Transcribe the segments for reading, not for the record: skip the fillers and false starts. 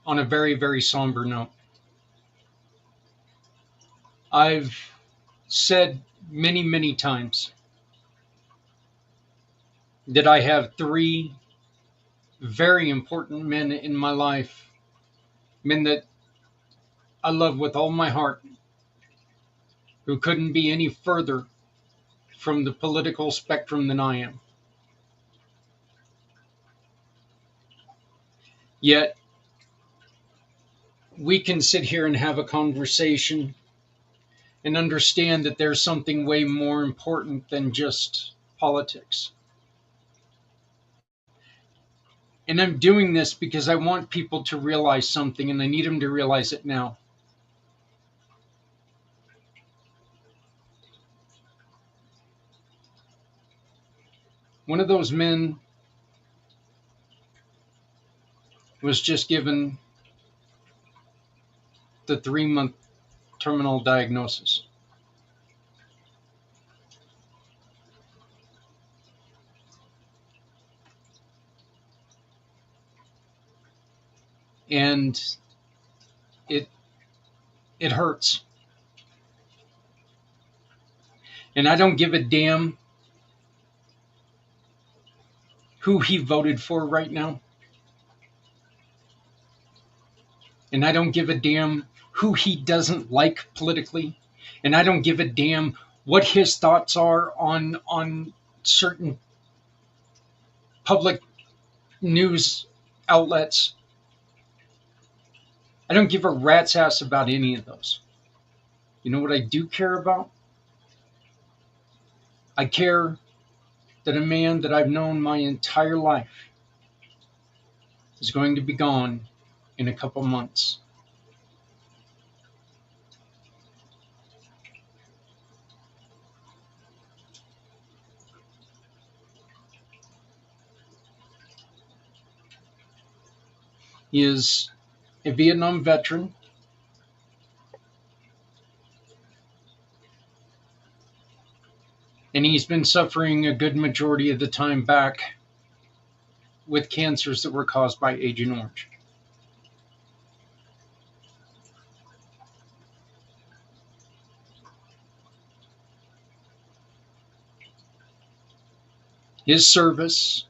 on a very, very somber note. I've said many, many times that I have three very important men in my life, men that I love with all my heart, who couldn't be any further from the political spectrum than I am. Yet, we can sit here and have a conversation and understand that there's something way more important than just politics. And I'm doing this because I want people to realize something, and I need them to realize it now. One of those men was just given the 3-month terminal diagnosis. And it it hurts. And I don't give a damn who he voted for right now. And I don't give a damn who he doesn't like politically. And I don't give a damn what his thoughts are on certain public news outlets. I don't give a rat's ass about any of those. You know what I do care about? I care that a man that I've known my entire life is going to be gone in a couple months. He is a Vietnam veteran. And he's been suffering a good majority of the time back with cancers that were caused by Agent Orange. His service,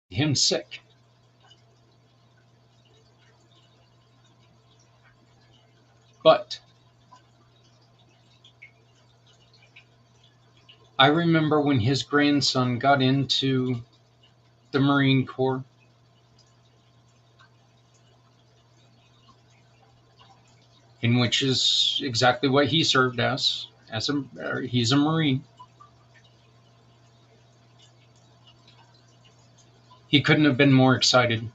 him sick. But I remember when his grandson got into the Marine Corps, in which is exactly what he served as he's a Marine. He couldn't have been more excited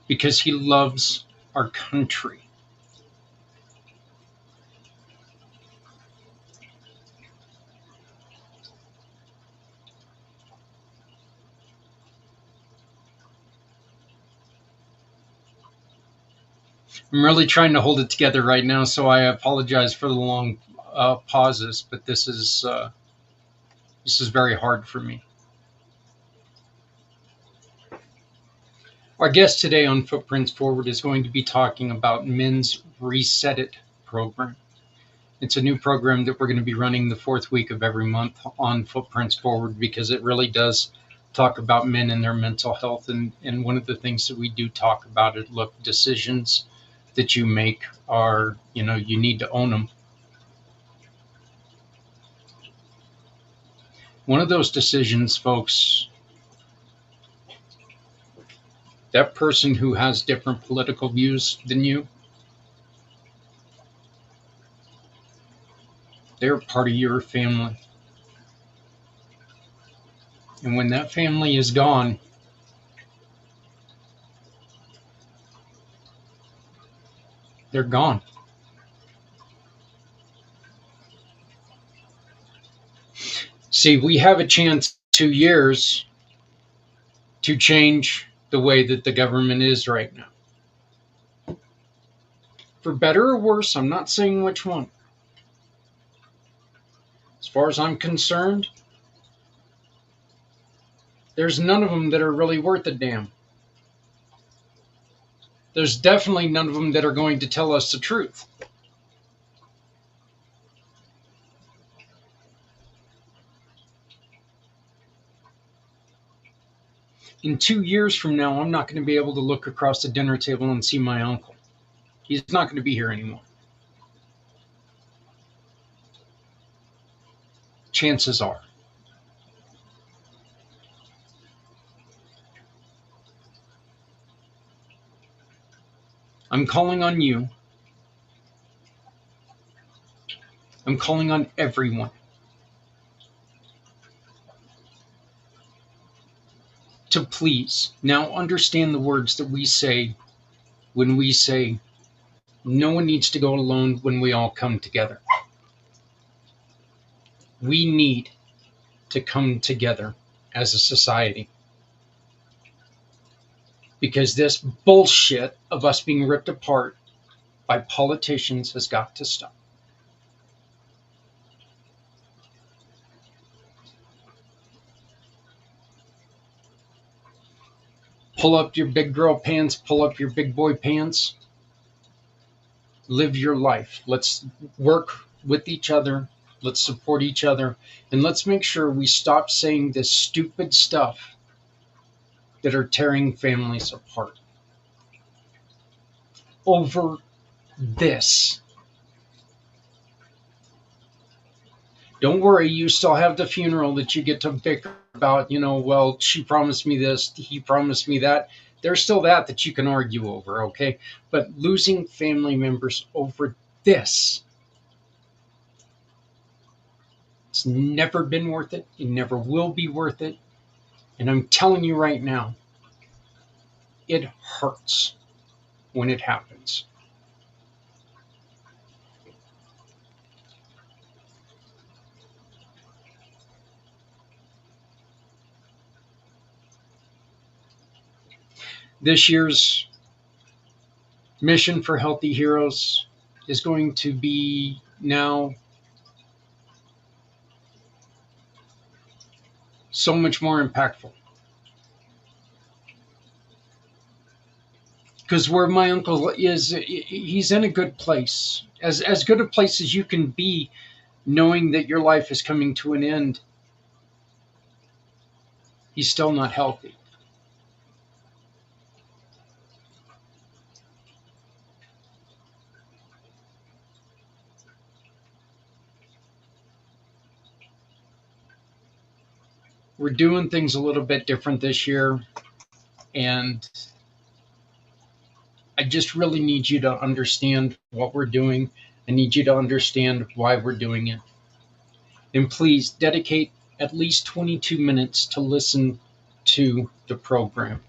because he loves our country. I'm really trying to hold it together right now, so I apologize for the long pauses, but this is very hard for me. Our guest today on Footprints Forward is going to be talking about Men's Reset It program. It's a new program that we're going to be running the fourth week of every month on Footprints Forward because it really does talk about men and their mental health. And one of the things that we do talk about is, look, decisions that you make are, you need to own them. One of those decisions, folks, that person who has different political views than you, they're part of your family. And when that family is gone, they're gone. See, we have a chance 2 years to change the way that the government is right now. For better or worse, I'm not saying which one. As far as I'm concerned, there's none of them that are really worth a damn. There's definitely none of them that are going to tell us the truth. In 2 years from now, I'm not going to be able to look across the dinner table and see my uncle. He's not going to be here anymore. Chances are. I'm calling on you. I'm calling on everyone to please now understand the words that we say when we say no one needs to go alone when we all come together. We need to come together as a society, because this bullshit of us being ripped apart by politicians has got to stop. Pull up your big girl pants, pull up your big boy pants. Live your life. Let's work with each other. Let's support each other. And let's make sure we stop saying this stupid stuff that are tearing families apart over this. Don't worry, you still have the funeral that you get to bicker about, well, she promised me this, he promised me that. There's still that you can argue over, okay? But losing family members over this, it's never been worth it. It never will be worth it. And I'm telling you right now, it hurts when it happens. This year's mission for Healthy Heroes is going to be now so much more impactful. Because where my uncle is, he's in a good place. As good a place as you can be, knowing that your life is coming to an end. He's still not healthy. We're doing things a little bit different this year, and I just really need you to understand what we're doing. I need you to understand why we're doing it. And please dedicate at least 22 minutes to listen to the program.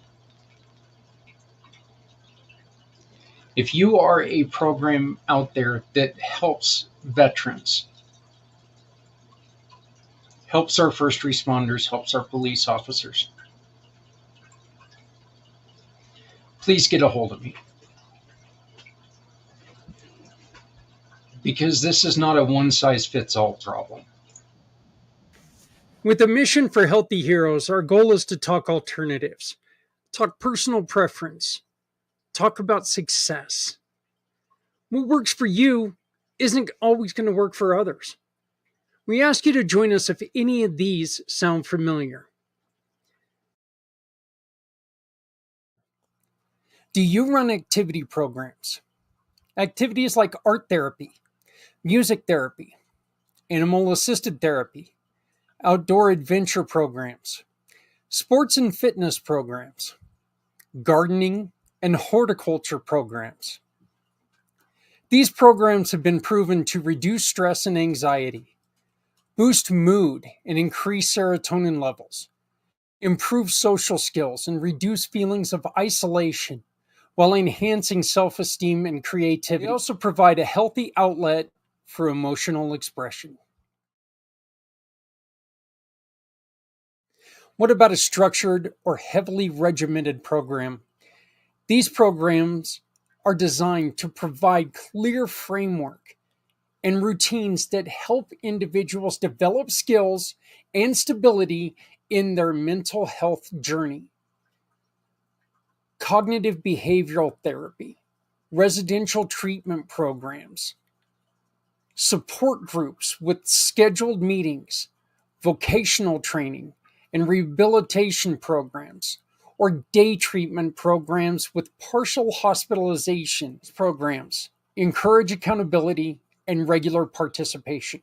If you are a program out there that helps veterans, helps our first responders, helps our police officers, please get a hold of me. Because this is not a one-size-fits-all problem. With a mission for Healthy Heroes, our goal is to talk alternatives, talk personal preference, talk about success. What works for you isn't always going to work for others. We ask you to join us if any of these sound familiar. Do you run activity programs? Activities like art therapy, music therapy, animal assisted therapy, outdoor adventure programs, sports and fitness programs, gardening and horticulture programs. These programs have been proven to reduce stress and anxiety, boost mood and increase serotonin levels, improve social skills and reduce feelings of isolation while enhancing self-esteem and creativity. They also provide a healthy outlet for emotional expression. What about a structured or heavily regimented program? These programs are designed to provide clear framework and routines that help individuals develop skills and stability in their mental health journey. cognitive behavioral therapy, residential treatment programs, support groups with scheduled meetings, vocational training, and rehabilitation programs, or day treatment programs with partial hospitalization programs. Encourage accountability and regular participation.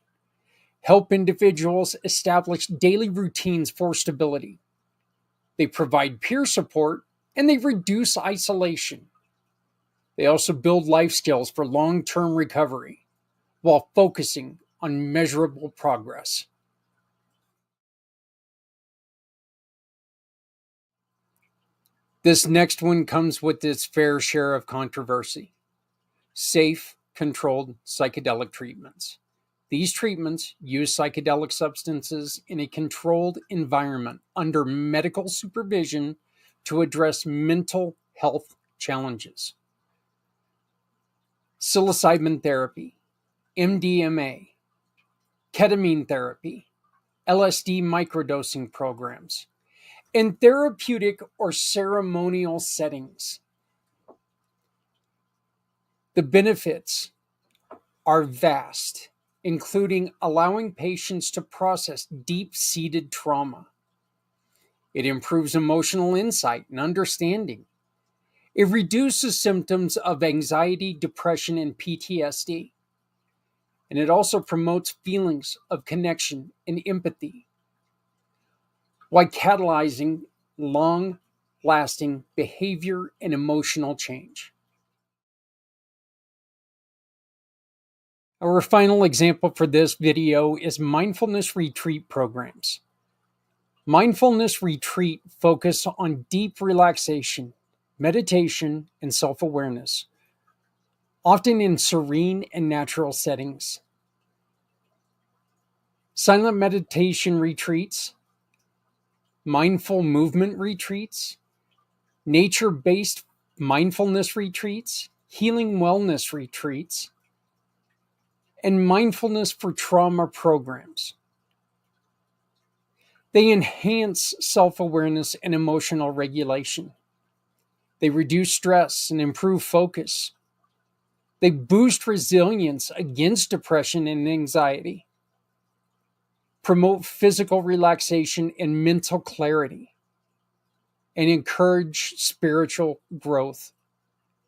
Help individuals establish daily routines for stability. They provide peer support and they reduce isolation. They also build life skills for long-term recovery while focusing on measurable progress. This next one comes with its fair share of controversy. Safe, controlled psychedelic treatments. These treatments use psychedelic substances in a controlled environment under medical supervision to address mental health challenges. Psilocybin therapy, MDMA, ketamine therapy, LSD microdosing programs, in therapeutic or ceremonial settings. The benefits are vast, including allowing patients to process deep-seated trauma. It improves emotional insight and understanding. It reduces symptoms of anxiety, depression, and PTSD. And it also promotes feelings of connection and empathy, while catalyzing long-lasting behavior and emotional change. Our final example for this video is mindfulness retreat programs. Mindfulness retreat focus on deep relaxation, meditation, and self-awareness, often in serene and natural settings. Silent meditation retreats, mindful movement retreats, nature-based mindfulness retreats, healing wellness retreats, and mindfulness for trauma programs. They enhance self-awareness and emotional regulation. They reduce stress and improve focus. They boost resilience against depression and anxiety, promote physical relaxation and mental clarity, and encourage spiritual growth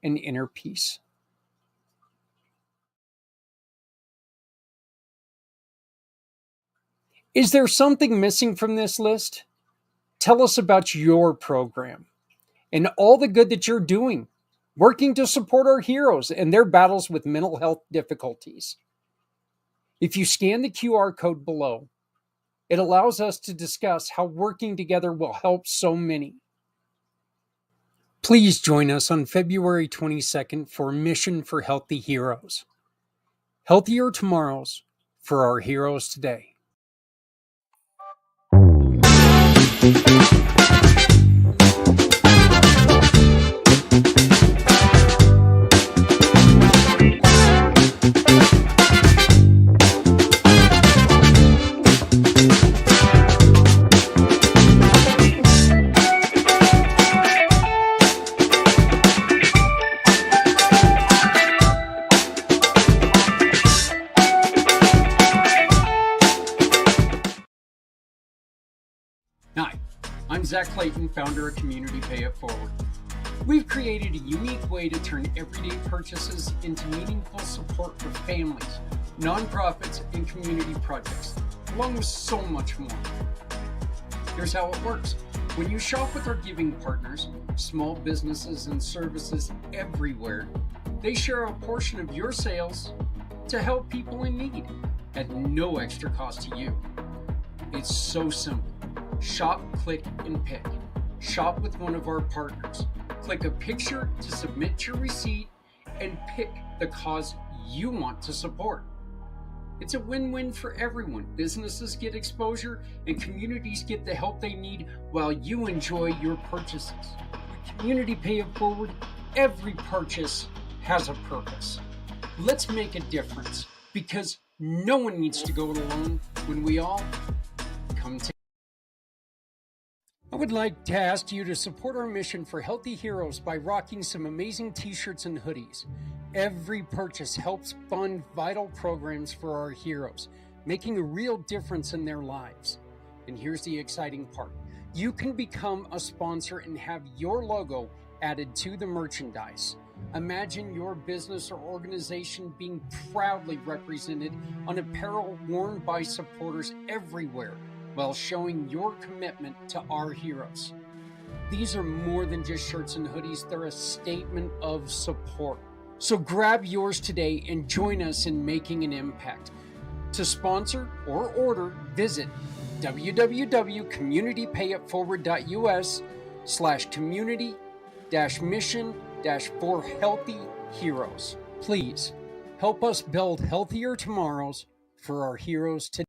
and inner peace. Is there something missing from this list? Tell us about your program and all the good that you're doing, working to support our heroes and their battles with mental health difficulties. If you scan the QR code below, it allows us to discuss how working together will help so many. Please join us on February 22nd for Mission for Healthy Heroes. Healthier tomorrows for our heroes today. Hi, I'm Zach Clayton, founder of Community Pay It Forward. We've created a unique way to turn everyday purchases into meaningful support for families, nonprofits, and community projects, along with so much more. Here's how it works. When you shop with our giving partners, small businesses and services everywhere, they share a portion of your sales to help people in need at no extra cost to you. It's so simple. Shop, click, and pick. Shop with one of our partners. Click a picture to submit your receipt and pick the cause you want to support. It's a win-win for everyone. Businesses get exposure and communities get the help they need while you enjoy your purchases. With Community Pay It Forward, every purchase has a purpose. Let's make a difference because no one needs to go it alone when we all come together. I would like to ask you to support our mission for Healthy Heroes by rocking some amazing t-shirts and hoodies. Every purchase helps fund vital programs for our heroes, making a real difference in their lives. And here's the exciting part. You can become a sponsor and have your logo added to the merchandise. Imagine your business or organization being proudly represented on apparel worn by supporters everywhere, while showing your commitment to our heroes. These are more than just shirts and hoodies, they're a statement of support. So grab yours today and join us in making an impact. To sponsor or order, visit www.communitypayitforward.us/community-mission-for-healthy-heroes. Please help us build healthier tomorrows for our heroes today.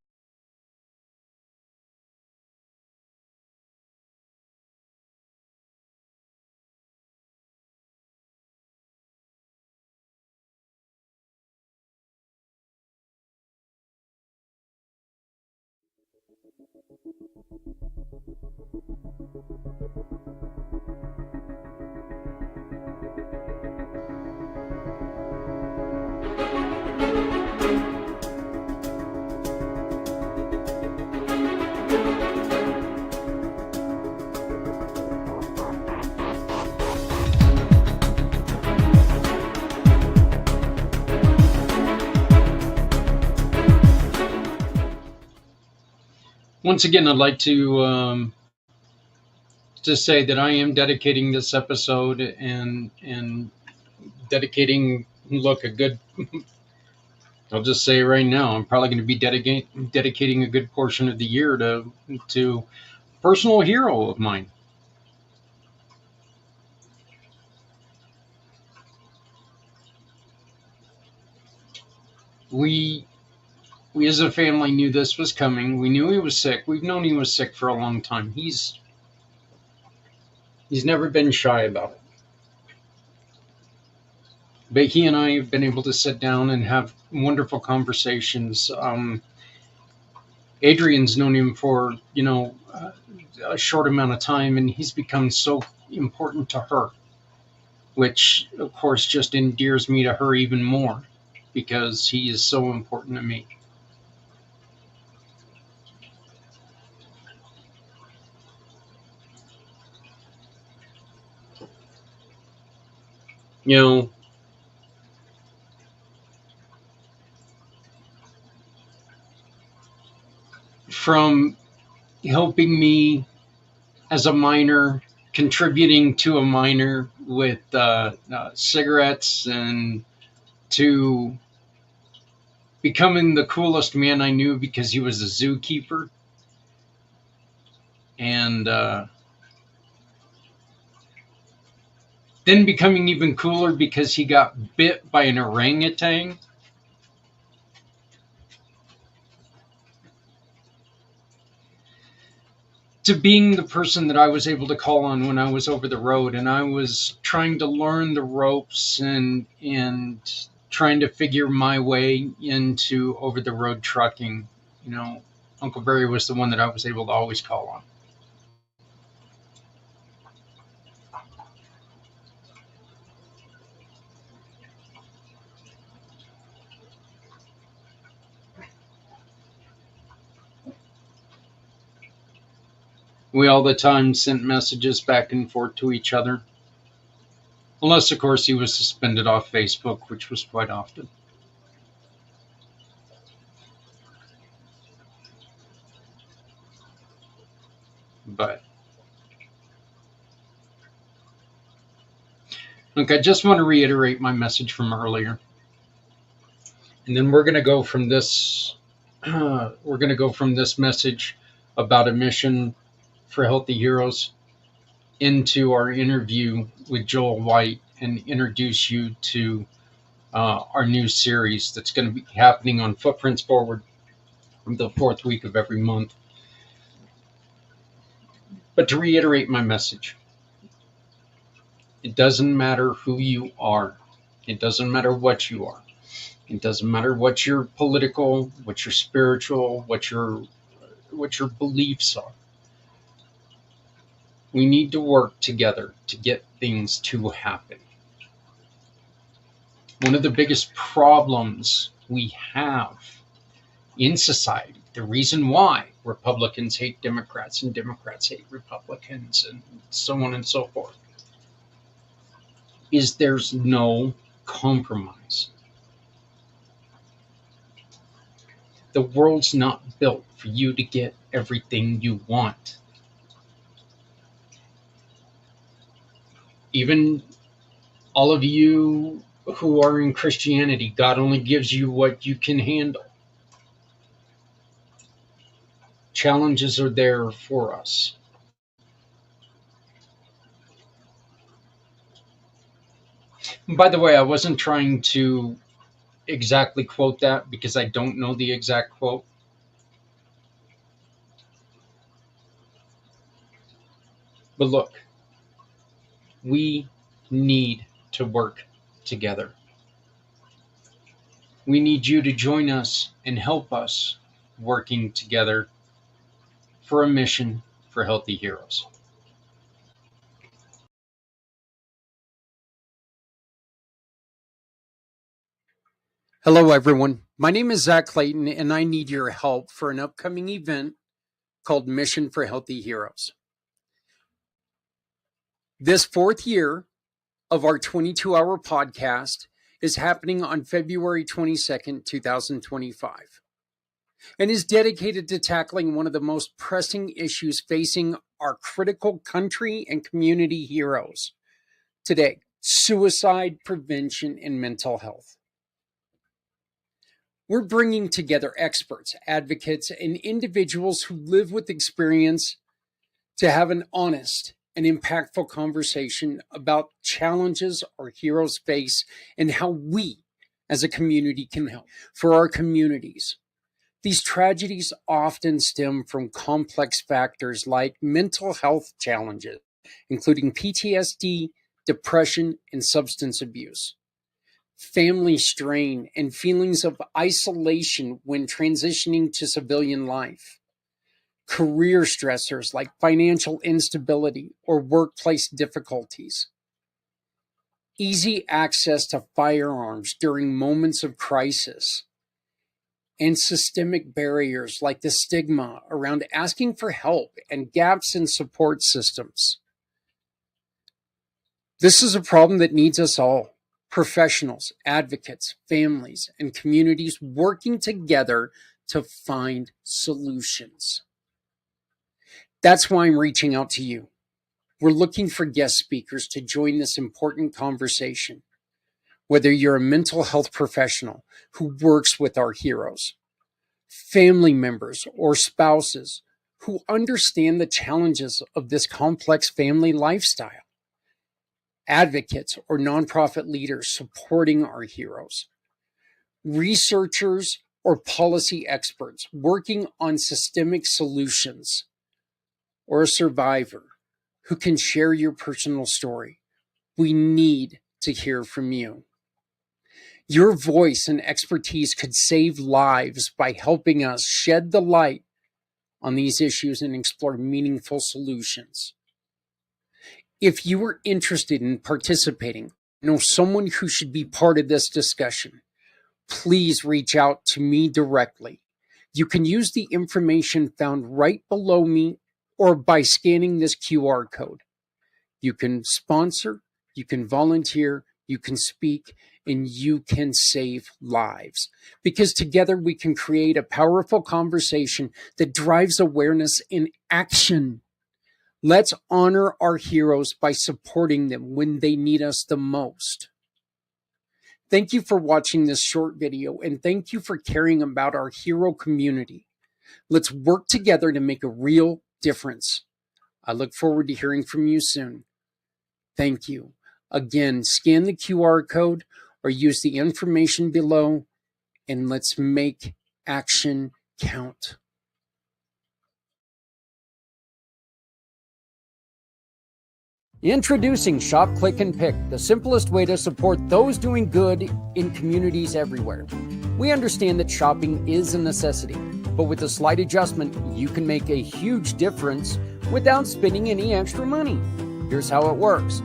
Once again, I'd like to say that I am dedicating this episode and dedicating. Look, a good. I'll just say right now, I'm probably going to be dedicating a good portion of the year to a personal hero of mine. We as a family knew this was coming. We knew he was sick. We've known he was sick for a long time. He's never been shy about it. But he and I have been able to sit down and have wonderful conversations. Adrian's known him for, a short amount of time, and he's become so important to her, which, of course, just endears me to her even more because he is so important to me. From helping me as a miner, contributing to a miner with cigarettes, and to becoming the coolest man I knew because he was a zookeeper, and then becoming even cooler because he got bit by an orangutan. To being the person that I was able to call on when I was over the road and I was trying to learn the ropes and trying to figure my way into over the road trucking. Uncle Barry was the one that I was able to always call on. We all the time sent messages back and forth to each other. Unless, of course, he was suspended off Facebook, which was quite often. But, look, I just want to reiterate my message from earlier. And then we're going to go from this, message about a mission for Healthy Heroes into our interview with Joel White and introduce you to our new series that's going to be happening on Footprints Forward from the fourth week of every month. But to reiterate my message, it doesn't matter who you are. It doesn't matter what you are. It doesn't matter what your political, what your spiritual, what your beliefs are. We need to work together to get things to happen. One of the biggest problems we have in society, the reason why Republicans hate Democrats and Democrats hate Republicans and so on and so forth, is there's no compromise. The world's not built for you to get everything you want. Even all of you who are in Christianity, God only gives you what you can handle. Challenges are there for us. And by the way, I wasn't trying to exactly quote that because I don't know the exact quote. But look, we need to work together. We need you to join us and help us working together for a mission for healthy heroes. Hello, everyone. My name is Zach Clayton, and I need your help for an upcoming event called Mission for Healthy Heroes. This fourth year of our 22-hour podcast is happening on February 22nd, 2025, and is dedicated to tackling one of the most pressing issues facing our critical country and community heroes today: suicide prevention and mental health. We're bringing together experts, advocates, and individuals who live with experience to have an honest and impactful conversation about challenges our heroes face and how we as a community can help. For our communities, these tragedies often stem from complex factors like mental health challenges, including PTSD, depression, and substance abuse, family strain, and feelings of isolation when transitioning to civilian life, career stressors like financial instability or workplace difficulties, easy access to firearms during moments of crisis, and systemic barriers like the stigma around asking for help and gaps in support systems. This is a problem that needs us all: professionals, advocates, families, and communities working together to find solutions. That's why I'm reaching out to you. We're looking for guest speakers to join this important conversation. Whether you're a mental health professional who works with our heroes, family members or spouses who understand the challenges of this complex family lifestyle, advocates or nonprofit leaders supporting our heroes, researchers or policy experts working on systemic solutions, or a survivor who can share your personal story. We need to hear from you. Your voice and expertise could save lives by helping us shed the light on these issues and explore meaningful solutions. If you are interested in participating, know someone who should be part of this discussion, please reach out to me directly. You can use the information found right below me or by scanning this QR code. You can sponsor, you can volunteer, you can speak, and you can save lives. Because together we can create a powerful conversation that drives awareness and action. Let's honor our heroes by supporting them when they need us the most. Thank you for watching this short video, and thank you for caring about our hero community. Let's work together to make a real difference. I look forward to hearing from you soon. Thank you. Again, scan the QR code or use the information below, and let's make action count. Introducing Shop, Click, and Pick, the simplest way to support those doing good in communities everywhere. We understand that shopping is a necessity, but with a slight adjustment, you can make a huge difference without spending any extra money. Here's how it works.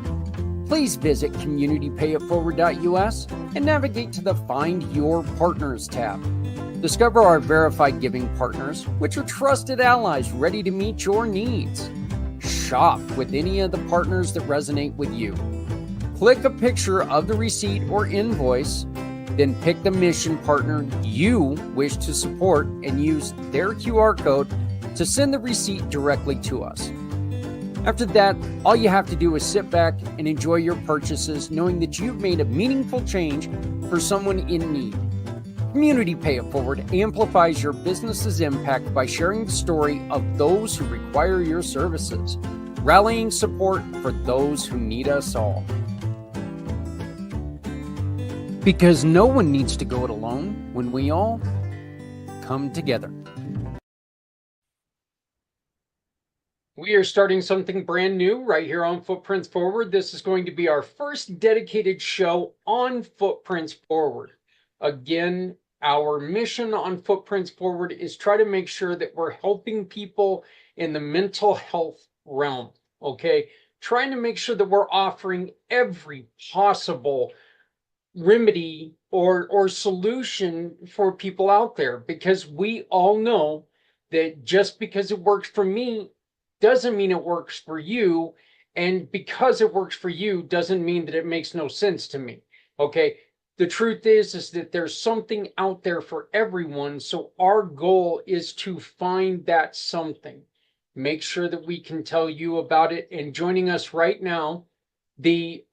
Please visit communitypayitforward.us and navigate to the Find Your Partners tab. Discover our verified giving partners, which are trusted allies ready to meet your needs. Shop with any of the partners that resonate with you. Click a picture of the receipt or invoice, then pick the mission partner you wish to support and use their QR code to send the receipt directly to us. After that, all you have to do is sit back and enjoy your purchases, knowing that you've made a meaningful change for someone in need. Community Pay It Forward amplifies your business's impact by sharing the story of those who require your services, rallying support for those who need us all. Because no one needs to go it alone when we all come together. We are starting something brand new right here on Footprints Forward. This is going to be our first dedicated show on Footprints Forward. Again, our mission on Footprints Forward is try to make sure that we're helping people in the mental health realm, okay? Trying to make sure that we're offering every possible remedy or solution for people out there, because we all know that just because it works for me doesn't mean it works for you, and because it works for you doesn't mean that it makes no sense to me. Okay, the truth is that there's something out there for everyone, so our goal is to find that something, make sure that we can tell you about it. And joining us right now, the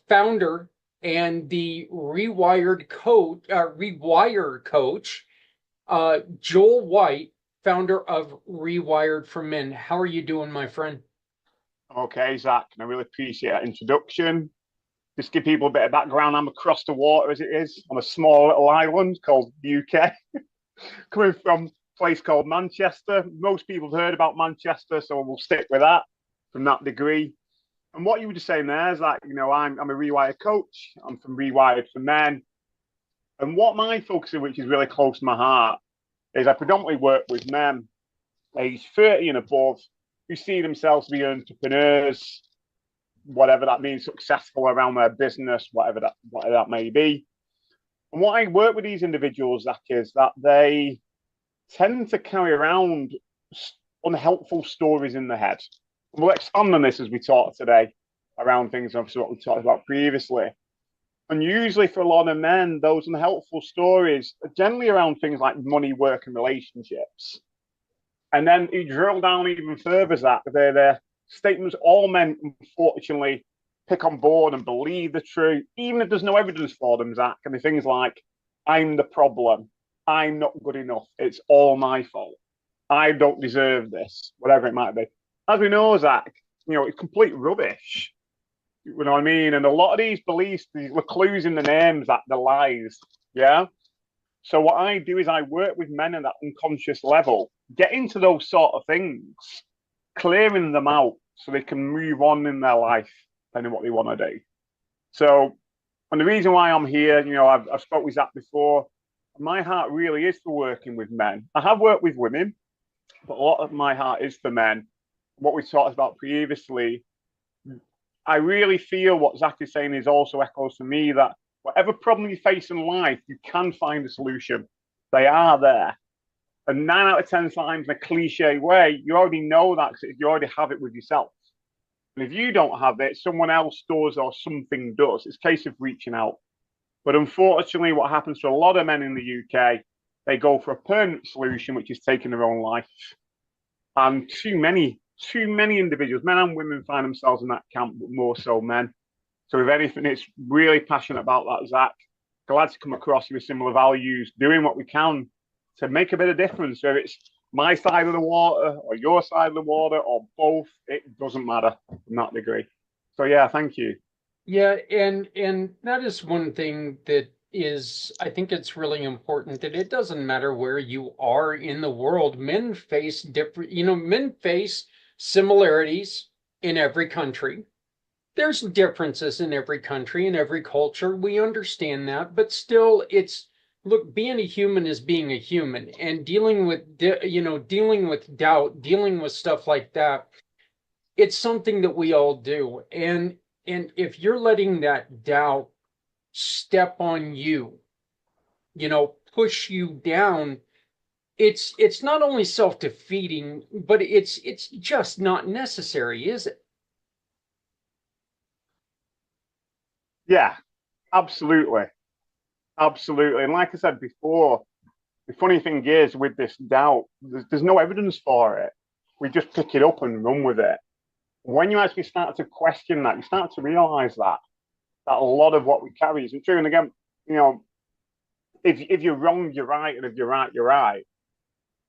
founder and the Rewire coach, Joel White, founder of Rewired for Men. How are you doing, my friend? Okay, Zach, and I really appreciate that introduction. Just give people a bit of background. I'm across the water, as it is, on a small little island called the UK, coming from a place called Manchester. Most people have heard about Manchester, so we'll stick with that from that degree. And what you were just saying there is that, I'm a Rewired coach. I'm from Rewired for Men. And what my focus is, which is really close to my heart, is I predominantly work with men aged 30 and above who see themselves to be entrepreneurs, whatever that means, successful around their business, whatever that may be. And what I work with these individuals, Zach, is that they tend to carry around unhelpful stories in their head. We'll expand on this as we talk today around things, obviously, what we talked about previously. And usually for a lot of men, those unhelpful stories are generally around things like money, work, and relationships. And then you drill down even further, Zach, they're statements all men, unfortunately, pick on board and believe the truth, even if there's no evidence for them, Zach. And the things like, I'm the problem, I'm not good enough, it's all my fault, I don't deserve this, whatever it might be. As we know, Zach, it's complete rubbish. You know what I mean? And a lot of these beliefs, these clues in the names, that they're lies. Yeah. So what I do is I work with men at that unconscious level, get into those sort of things, clearing them out so they can move on in their life, depending on what they want to do. So, and the reason why I'm here, I've spoke with Zach before. My heart really is for working with men. I have worked with women, but a lot of my heart is for men. What we talked about previously, I really feel what Zach is saying is also echoes for me, that whatever problem you face in life, you can find a solution. They are there. And 9 out of 10 times in a cliche way, you already know that because you already have it with yourself. And if you don't have it, someone else does or something does. It's a case of reaching out. But unfortunately, what happens to a lot of men in the UK, they go for a permanent solution, which is taking their own life. And too many individuals, men and women, find themselves in that camp, but more so men. So if anything, it's really passionate about that, Zach. Glad to come across with similar values, doing what we can to make a bit of difference. Whether it's my side of the water or your side of the water or both, it doesn't matter from that degree. So yeah, thank you. Yeah, and that is one thing that is, I think it's really important, that it doesn't matter where you are in the world. Men face men face similarities in every country. There's differences in every country, in every culture. We understand that, but still, look, being a human is being a human, and dealing with doubt, dealing with stuff like that. it's something that we all do. And if you're letting that doubt step on you, push you down, it's not only self-defeating, but it's just not necessary, is it? Yeah, absolutely. Absolutely. And like I said before, the funny thing is with this doubt, there's no evidence for it. We just pick it up and run with it. When you actually start to question that, you start to realize that a lot of what we carry isn't true. And again, you know, if you're wrong, you're right, and if you're right, you're right.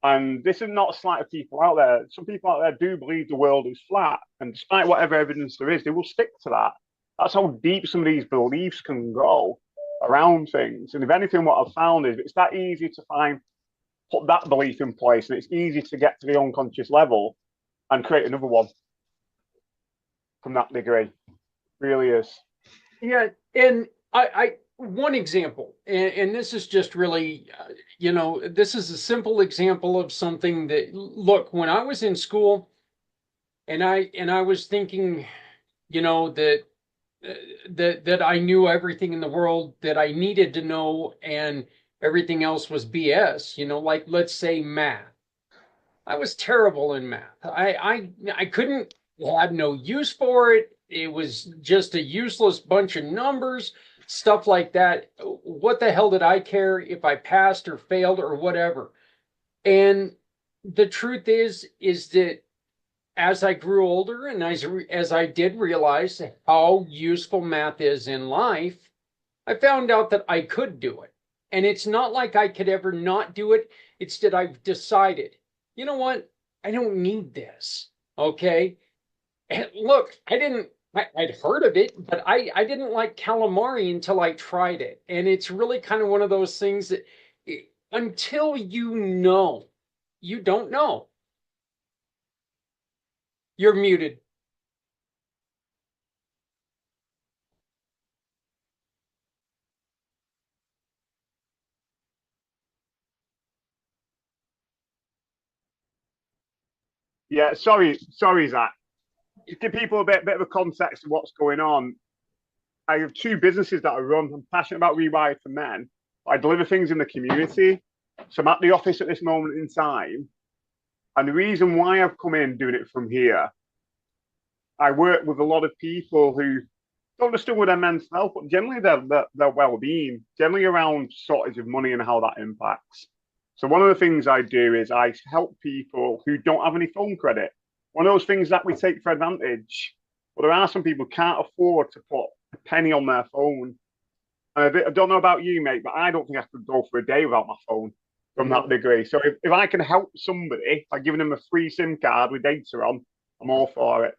And this is not a slight of people out there. Some people out there do believe the world is flat, and despite whatever evidence there is, they will stick to that. That's how deep some of these beliefs can go around things. And if anything, what I've found is it's that easy to put that belief in place, and it's easy to get to the unconscious level and create another one from that degree. Really is. Yeah, and I one example, and this is just really, this is a simple example of something that, look, when I was in school, and I was thinking, that that I knew everything in the world that I needed to know, and everything else was BS. Like, let's say math. I was terrible in math. I couldn't, had no use for it. It was just a useless bunch of numbers, stuff like that. What the hell did I care if I passed or failed or whatever? And the truth is that as I grew older, and as I did realize how useful math is in life, I found out that I could do it. And it's not like I could ever not do it. It's that I've decided, you know what? I don't need this. Okay. And look, I'd heard of it, but I didn't like calamari until I tried it. And it's really kind of one of those things that until you know, you don't know. You're muted. Yeah, sorry, Zach. To give people a bit of a context of what's going on, I have two businesses that I run. I'm passionate about Rewired for Men. I deliver things in the community. So I'm at the office at this moment in time. And the reason why I've come in doing it from here, I work with a lot of people who don't just deal with their mental health, but generally their well-being, generally around shortage of money and how that impacts. So one of the things I do is I help people who don't have any phone credit. One of those things that we take for advantage. But there are some people who can't afford to put a penny on their phone. I don't know about you, mate, but I don't think I could go for a day without my phone from that degree. So if I can help somebody by giving them a free SIM card with data on, I'm all for it.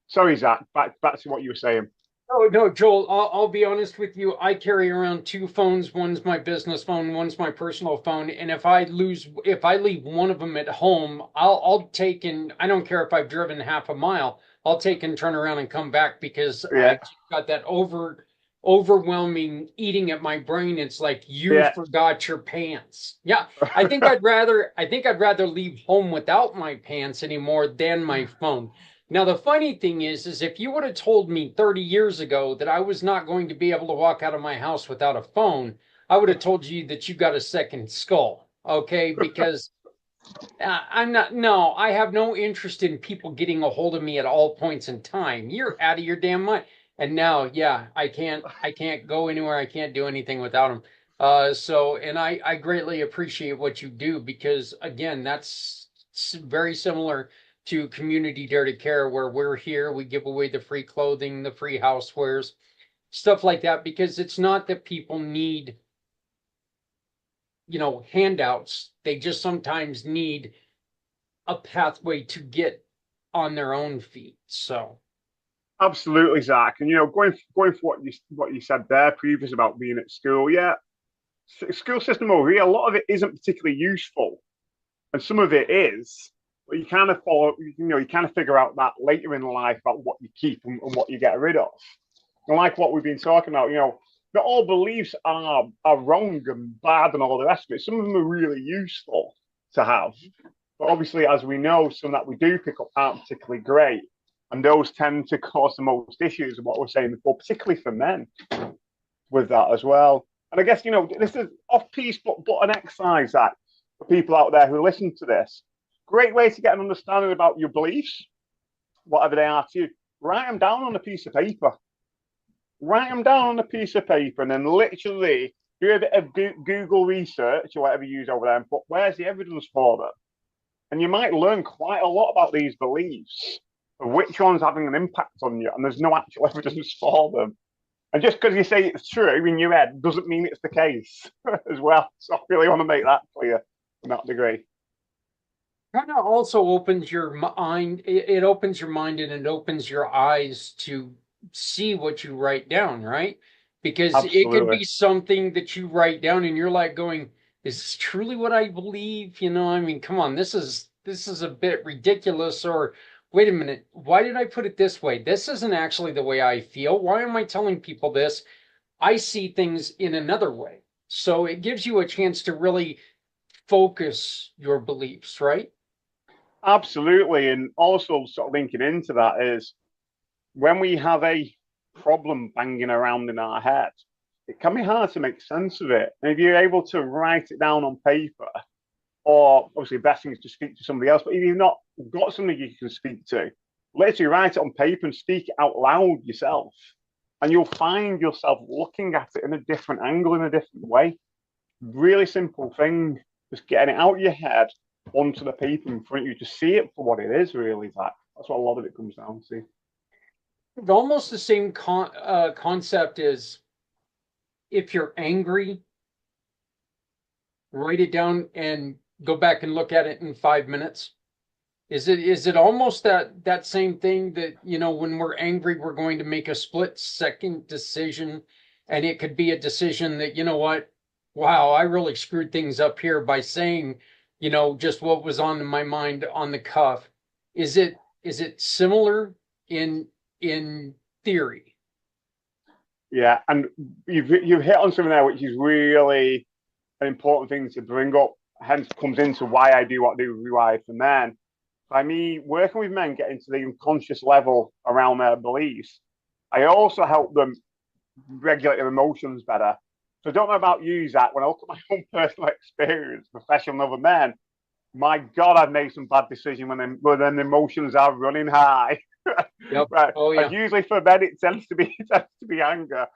Sorry, Zach, back to what you were saying. Oh, no, Joel, I'll be honest with you. I carry around two phones. One's my business phone, one's my personal phone. And if I leave one of them at home, I'll take and I don't care if I've driven half a mile, I'll take and turn around and come back because Yeah. I got that overwhelming eating at my brain. It's like you Yeah. forgot your pants. Yeah, I think I'd rather leave home without my pants anymore than my phone. Now, the funny thing is if you would have told me 30 years ago that I was not going to be able to walk out of my house without a phone, I would have told you that you got a second skull. Okay, because I'm not, no, I have no interest in people getting a hold of me at all points in time. You're out of your damn mind. And now, yeah, I can't go anywhere. I can't do anything without them. And I greatly appreciate what you do because again, that's very similar to Community Dare to Care, where we're here, we give away the free clothing, the free housewares, stuff like that, because it's not that people need, handouts. They just sometimes need a pathway to get on their own feet. So Absolutely, Zach. And going for what you said there previous about being at school, yeah, school system over here, a lot of it isn't particularly useful, and some of it is. But you kind of follow, you kind of figure out that later in life about what you keep and what you get rid of. And like what we've been talking about, not all beliefs are wrong and bad and all the rest of it. Some of them are really useful to have. But obviously, as we know, some that we do pick up aren't particularly great. And those tend to cause the most issues of what we're saying before, particularly for men with that as well. And I guess, this is off-piece but an exercise that for people out there who listen to this. Great way to get an understanding about your beliefs, whatever they are to you. Write them down on a piece of paper. Write them down on a piece of paper and then literally do a bit of Google research or whatever you use over there and put, where's the evidence for that? And you might learn quite a lot about these beliefs, of which one's having an impact on you, and there's no actual evidence for them. And just because you say it's true in your head doesn't mean it's the case as well. So I really want to make that clear to that degree. Kind of also opens your mind. It opens your mind and it opens your eyes to see what you write down, right? Because it could be something that you write down and you're like going, is this truly what I believe? I mean, come on, this is a bit ridiculous. Or wait a minute, why did I put it this way? This isn't actually the way I feel. Why am I telling people this? I see things in another way. So it gives you a chance to really focus your beliefs, right? Absolutely. And also sort of linking into that is when we have a problem banging around in our head, it can be hard to make sense of it. And if you're able to write it down on paper, or obviously the best thing is to speak to somebody else, but if you've not got somebody you can speak to, literally write it on paper and speak it out loud yourself. And you'll find yourself looking at it in a different angle, in a different way. Really simple thing, just getting it out of your head onto the paper in front of you to see it for what it is, really. That's what a lot of it comes down to. Almost the same concept is if you're angry, write it down and go back and look at it in 5 minutes. Is it almost that same thing that, when we're angry, we're going to make a split-second decision, and it could be a decision that, what, wow, I really screwed things up here by saying, just what was on my mind on the cuff. Is it similar in theory? Yeah, and you've hit on something there which is really an important thing to bring up, hence comes into why I do what I do with Rewired for Men. By me working with men getting to the unconscious level around their beliefs, I also help them regulate their emotions better. So I don't know about you, Zach, when I look at my own personal experience, professional of other men, my God, I've made some bad decisions when the emotions are running high. Yep. Right. Oh, yeah. And usually for men, it tends to be anger.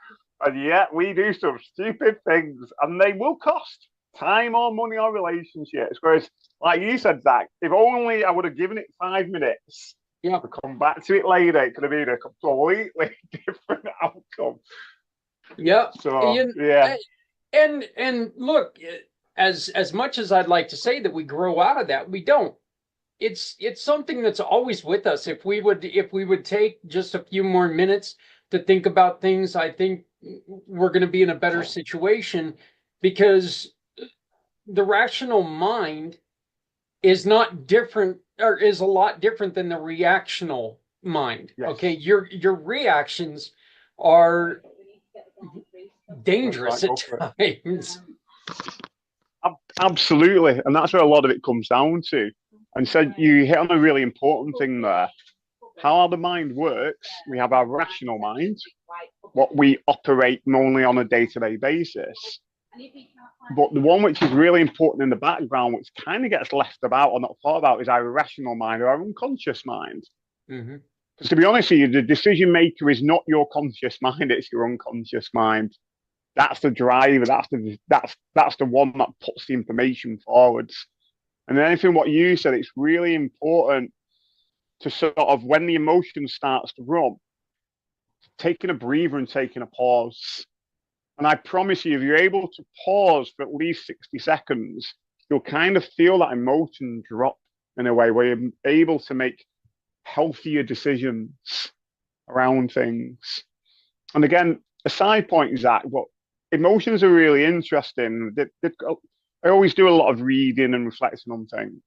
And yet we do some stupid things, and they will cost time or money or relationships. Whereas, like you said, Zach, if only I would have given it 5 minutes to come back to it later, it could have been a completely different outcome. Yeah. So, yeah. And look, as much as I'd like to say that we grow out of that, we don't. It's something that's always with us. If we would take just a few more minutes to think about things, I think we're going to be in a better situation, because the rational mind is not different, or is a lot different than the reactional mind. Yes. Okay, your reactions are dangerous at times. Absolutely, and that's where a lot of it comes down to. And so you hit on a really important thing there. How the mind works, we have our rational mind, what we operate normally on a day-to-day basis. But the one which is really important in the background, which kind of gets left about or not thought about, is our irrational mind or our unconscious mind. Mm-hmm. Because to be honest with you, the decision maker is not your conscious mind, it's your unconscious mind. That's the driver, that's the one that puts the information forwards. And then anything what you said, it's really important to sort of, when the emotion starts to run, taking a breather and taking a pause. And I promise you, if you're able to pause for at least 60 seconds, you'll kind of feel that emotion drop in a way where you're able to make healthier decisions around things. And again, a side point, Zach, but emotions are really interesting. I always do a lot of reading and reflecting on things.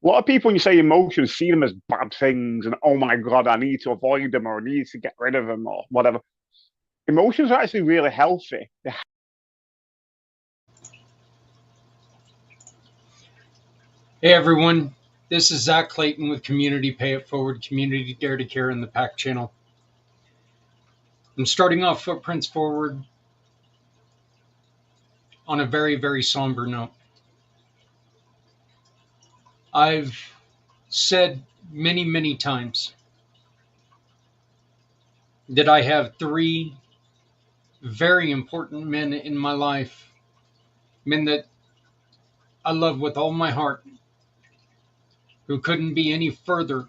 A lot of people, when you say emotions, see them as bad things and, oh my God, I need to avoid them or I need to get rid of them or whatever. Emotions are actually really healthy. Hey everyone, This is Zach Clayton with Community Pay It Forward, Community Dare to Care in the PAC channel. I'm starting off Footprints Forward on a very, very somber note. I've said many, many times that I have three very important men in my life, men that I love with all my heart, who couldn't be any further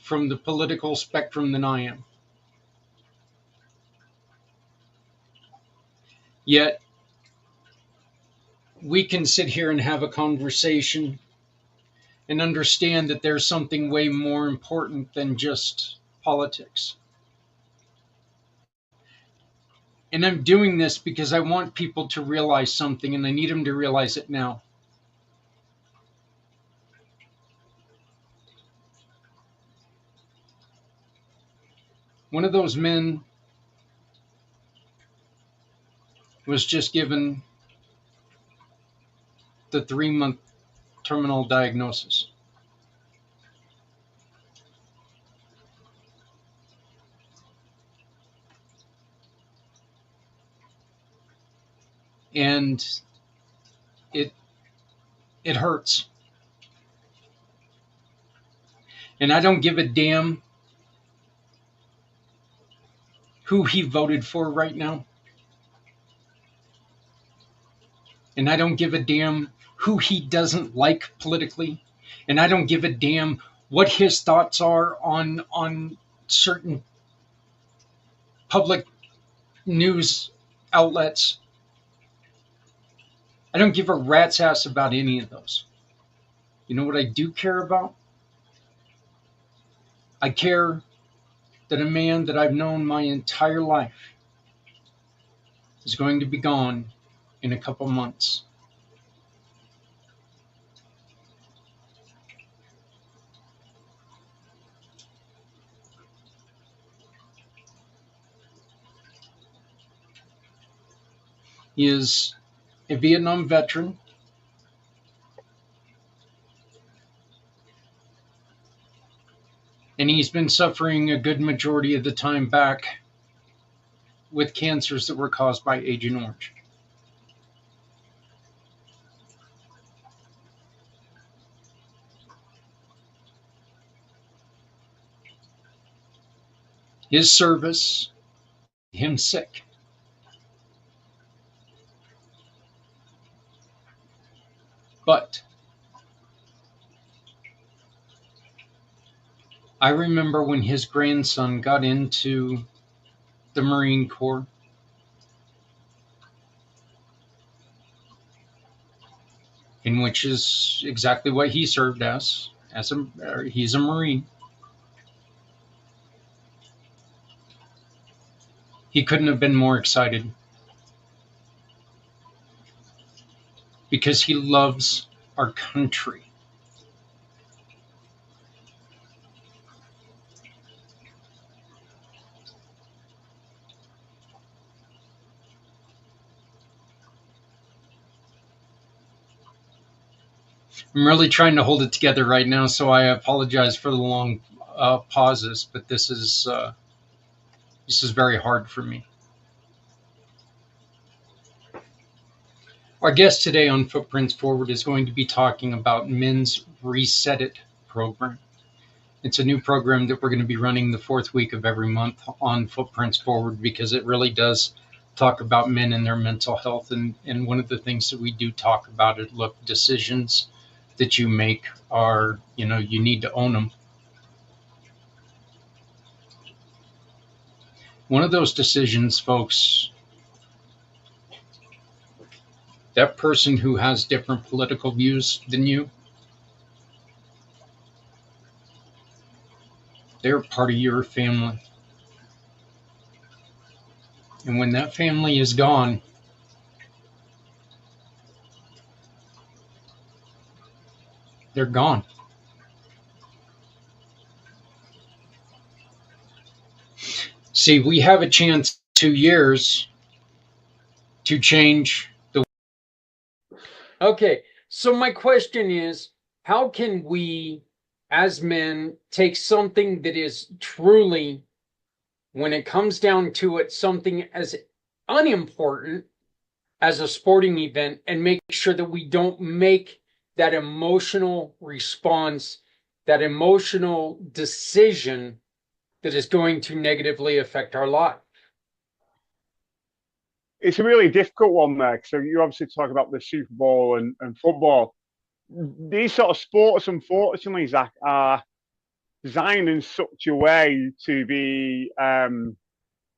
from the political spectrum than I am. Yet, we can sit here and have a conversation and understand that there's something way more important than just politics. And I'm doing this because I want people to realize something, and I need them to realize it now. One of those men was just given the 3-month terminal diagnosis. And it hurts. And I don't give a damn who he voted for right now. And I don't give a damn who he doesn't like politically. And I don't give a damn what his thoughts are on certain public news outlets. I don't give a rat's ass about any of those. You know what I do care about? I care that a man that I've known my entire life is going to be gone in a couple months. He is a Vietnam veteran. And he's been suffering a good majority of the time back with cancers that were caused by Agent Orange. His service, him sick. But I remember when his grandson got into the Marine Corps, in which is exactly what he served as he's a Marine. He couldn't have been more excited because he loves our country. I'm really trying to hold it together right now, so I apologize for the long pauses, but this is very hard for me. Our guest today on Footprints Forward is going to be talking about Men's Reset It program. It's a new program that we're going to be running the 4th week of every month on Footprints Forward, because it really does talk about men and their mental health. And one of the things that we do talk about is, look, decisions that you make are, you need to own them. One of those decisions, folks, that person who has different political views than you, they're part of your family. And when that family is gone, they're gone. See, we have a chance 2 years to change the. Okay, so my question is, how can we, as men, take something that is truly, when it comes down to it, something as unimportant as a sporting event, and make sure that we don't make that emotional response, that emotional decision that is going to negatively affect our life? It's a really difficult one there. So you obviously talk about the Super Bowl and football. These sort of sports, unfortunately, Zach, are designed in such a way to be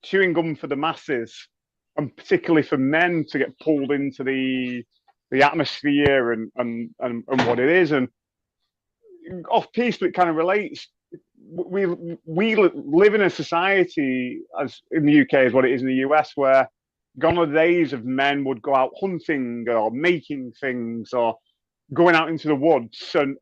chewing gum for the masses, and particularly for men to get pulled into the atmosphere and what it is. And off piece, but it kind of relates. We live in a society, as in the UK as what it is in the US, where gone are the days of men would go out hunting or making things or going out into the woods and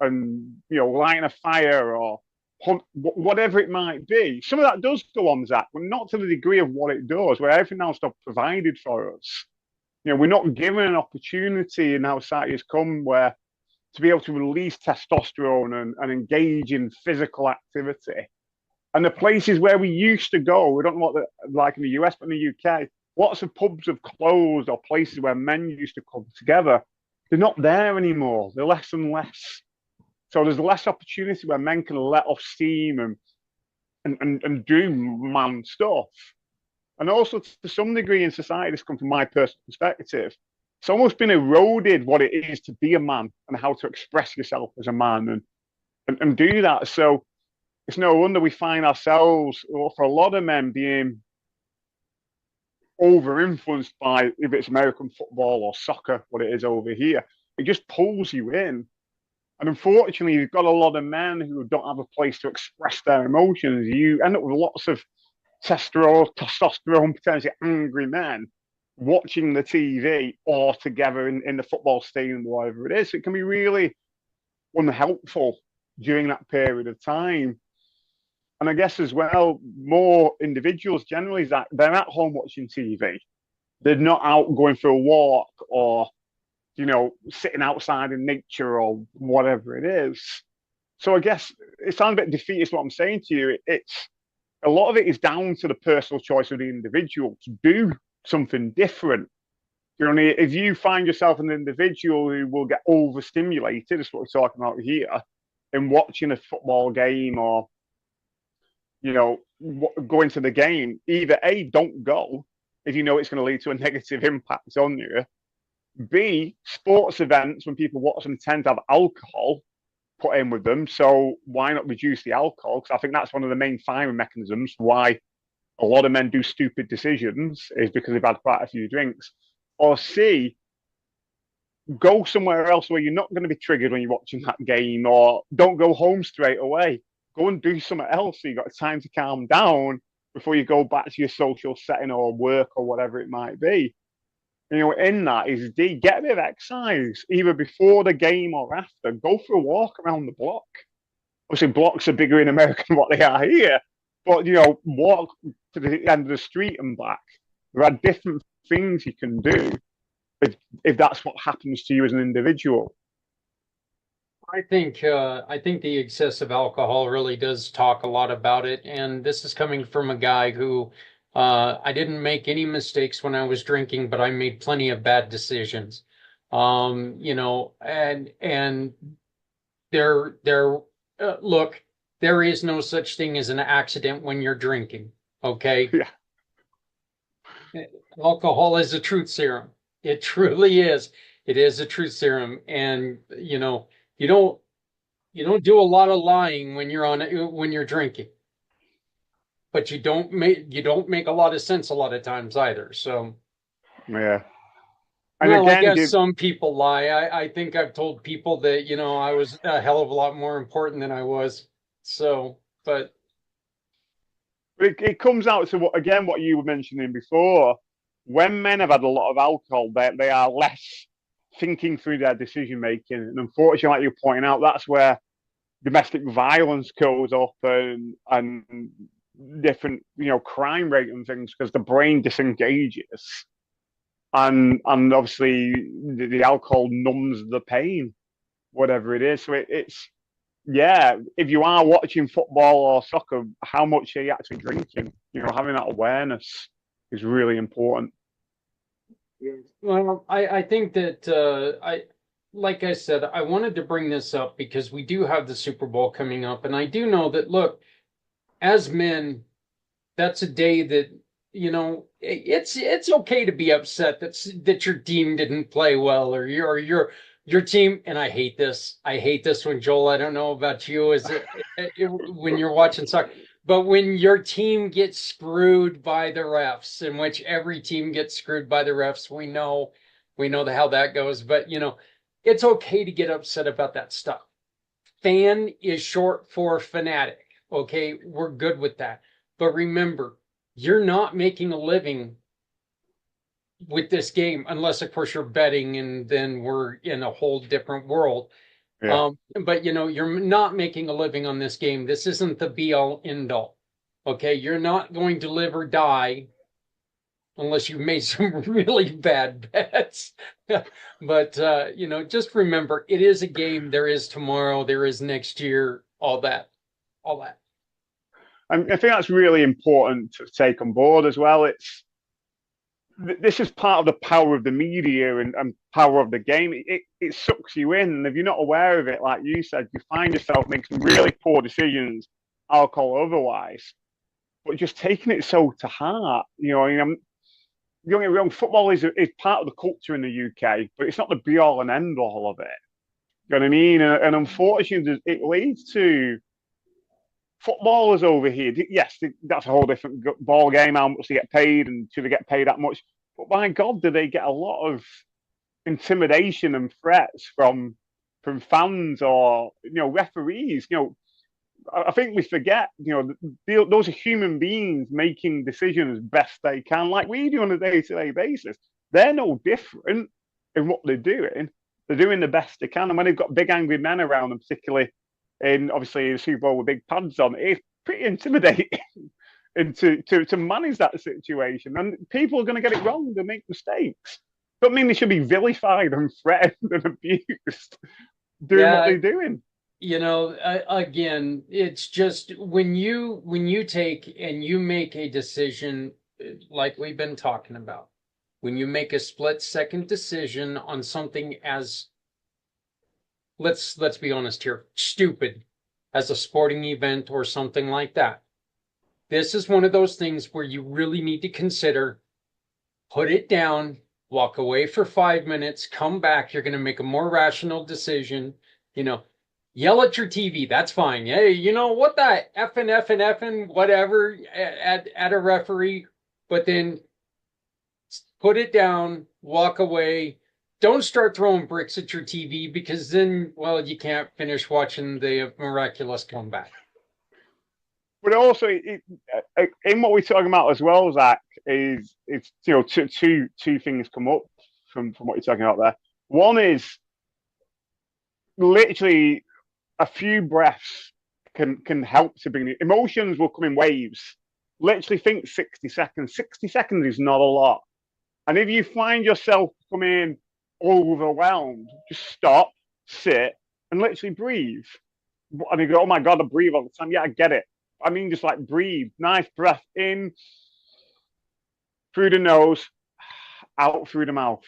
lighting a fire or hunt, whatever it might be. Some of that does go on, Zach, but not to the degree of what it does, where everything else is provided for us. We're not given an opportunity in how society has come where to be able to release testosterone and engage in physical activity. And the places where we used to go, we don't know what they're like in the US, but in the UK, lots of pubs have closed, or places where men used to come together. They're not there anymore. They're less and less. So there's less opportunity where men can let off steam and do man stuff. And also, to some degree in society, this comes from my personal perspective, it's almost been eroded what it is to be a man and how to express yourself as a man and do that. So it's no wonder we find ourselves, or for a lot of men, being over influenced by, if it's American football or soccer, what it is over here. It just pulls you in. And unfortunately, you've got a lot of men who don't have a place to express their emotions. You end up with lots of testosterone, potentially angry men watching the TV or together in the football stadium, whatever it is. So it can be really unhelpful during that period of time. And I guess as well, more individuals generally, that they're at home watching TV. They're not out going for a walk or, sitting outside in nature or whatever it is. So I guess it sounds a bit defeatist what I'm saying to you. It's a lot of it is down to the personal choice of the individual to do something different. If you find yourself an individual who will get overstimulated, that's what we're talking about here, in watching a football game or going to the game, either A, don't go if you know it's going to lead to a negative impact on you. B, sports events, when people watch them, tend to have alcohol put in with them. So why not reduce the alcohol? Because I think that's one of the main firing mechanisms why a lot of men do stupid decisions, is because they've had quite a few drinks. Or C, go somewhere else where you're not going to be triggered when you're watching that game, or don't go home straight away. Go and do something else so you've got time to calm down before you go back to your social setting or work or whatever it might be. In that is D, get a bit of exercise, either before the game or after. Go for a walk around the block. Obviously, blocks are bigger in America than what they are here, but, walk to the end of the street and back. There are different things you can do if that's what happens to you as an individual. I think the excessive alcohol really does talk a lot about it, and this is coming from a guy who I didn't make any mistakes when I was drinking, but I made plenty of bad decisions. And look, there is no such thing as an accident when you're drinking. Okay. Yeah. Alcohol is a truth serum. It truly is. It is a truth serum, and you don't do a lot of lying when you're drinking, but you don't make a lot of sense a lot of times either. So yeah. And well, again, I guess some people lie. I think I've told people that I was a hell of a lot more important than I was. So, but it comes out to what you were mentioning before. When men have had a lot of alcohol, they are less thinking through their decision making, and unfortunately, like you're pointing out, that's where domestic violence goes up and different crime rate and things, because the brain disengages, and obviously the alcohol numbs the pain. whatever it is. So it's yeah. If you are watching football or soccer, how much are you actually drinking? You know, having that awareness is really important. Well, I think that like I said, I wanted to bring this up because we do have the Super Bowl coming up, and I do know that, look, as men, that's a day that, it's okay to be upset that your team didn't play well, or your team. And I hate this one, Joel. I don't know about you, when you're watching soccer, but when your team gets screwed by the refs, in which every team gets screwed by the refs, we know how that goes. But it's okay to get upset about that stuff. Fan is short for fanatic. Okay, we're good with that. But remember, you're not making a living with this game unless, of course, you're betting, and then we're in a whole different world. Yeah. But you're not making a living on this game. This isn't the be all end all. Okay, you're not going to live or die unless you've made some really bad bets. But just remember, it is a game. There is tomorrow. There is next year. All that. All that. And I think that's really important to take on board as well. This is part of the power of the media and power of the game. It sucks you in, and if you're not aware of it, like you said, you find yourself making really poor decisions, alcohol otherwise, but just taking it so to heart. Don't get me wrong, football is part of the culture in the UK, but it's not the be all and end all of it. You know what I mean? And unfortunately, it leads to footballers over here. Yes, that's a whole different ball game. How much they get paid, and should they get paid that much? But by God, do they get a lot of intimidation and threats from fans or referees? I think we forget. Those are human beings making decisions best they can, like we do on a day-to-day basis. They're no different in what they're doing. They're doing the best they can, and when they've got big angry men around them, particularly in obviously the Super Bowl with big pads on, it's pretty intimidating and to manage that situation. And people are going to get it wrong. They make mistakes. Don't mean they should be vilified and threatened and abused doing what they're doing. Again, it's just when you take and you make a decision, like we've been talking about, when you make a split-second decision on something as, let's be honest here, stupid as a sporting event or something like that. This is one of those things where you really need to consider, put it down, walk away for 5 minutes, come back. You're going to make a more rational decision. Yell at your TV. That's fine. Hey, what the effing, whatever at a referee, but then put it down, walk away. Don't start throwing bricks at your TV, because then, well, you can't finish watching the miraculous comeback. But also, in what we're talking about as well, Zach, is two things come up from what you're talking about there. One is literally a few breaths can help to bring the emotions will come in waves. Literally think 60 seconds. 60 seconds is not a lot. And if you find yourself becoming overwhelmed, just stop, sit, and literally breathe. And you go, oh my God, I breathe all the time. Yeah, I get it. I mean, just like breathe. Nice breath in through the nose, out through the mouth.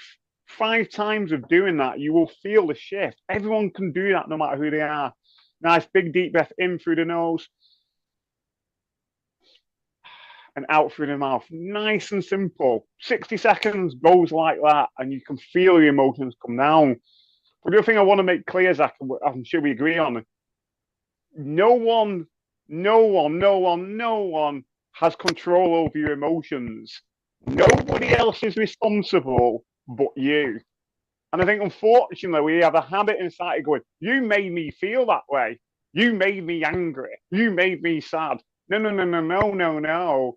5 times of doing that, you will feel the shift. Everyone can do that no matter who they are. Nice big deep breath in through the nose and out through the mouth. Nice and simple. 60 seconds goes like that, and you can feel your emotions come down. But the other thing I want to make clear, Zach, I'm sure we agree on, no one has control over your emotions. Nobody else is responsible but you. And I think, unfortunately, we have a habit inside going, you made me feel that way. You made me angry. You made me sad. No.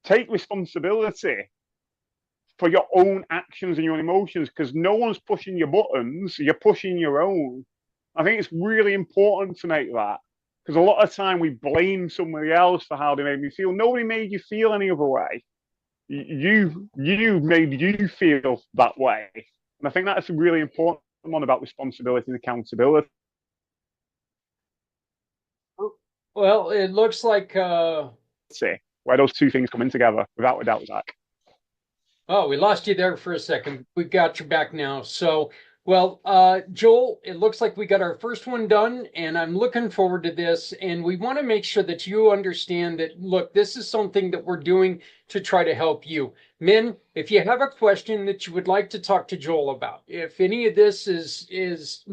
Take responsibility for your own actions and your own emotions, because no one's pushing your buttons. You're pushing your own. I think it's really important to make that, because a lot of time we blame somebody else for how they made me feel. Nobody made you feel any other way. You made you feel that way. And I think that's really important on about responsibility and accountability. Well, it looks like See where those two things come in together, without a doubt, Zach. oh, we lost you there for a second. We got you back now. So, well, Joel, it looks like we got our first one done, and I'm looking forward to this. And we want to make sure that you understand that, look, this is something that we're doing to try to help you. Men, if you have a question that you would like to talk to Joel about, if any of this is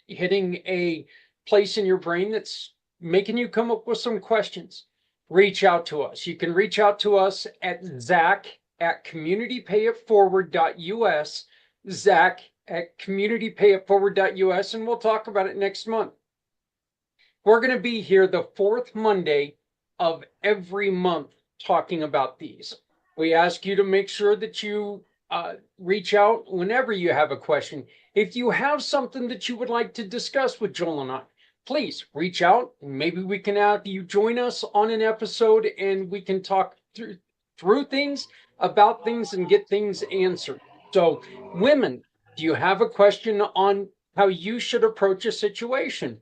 hitting a place in your brain that's making you come up with some questions, reach out to us. You can reach out to us at Zach@communitypayitforward.us, Zach@communitypayitforward.us, and we'll talk about it next month. We're going to be here the fourth Monday of every month talking about these. We ask you to make sure that you reach out whenever you have a question. If you have something that you would like to discuss with Joel and I, please reach out, and maybe we can have you join us on an episode and we can talk through things, about things, and get things answered. So, women, do you have a question on how you should approach a situation?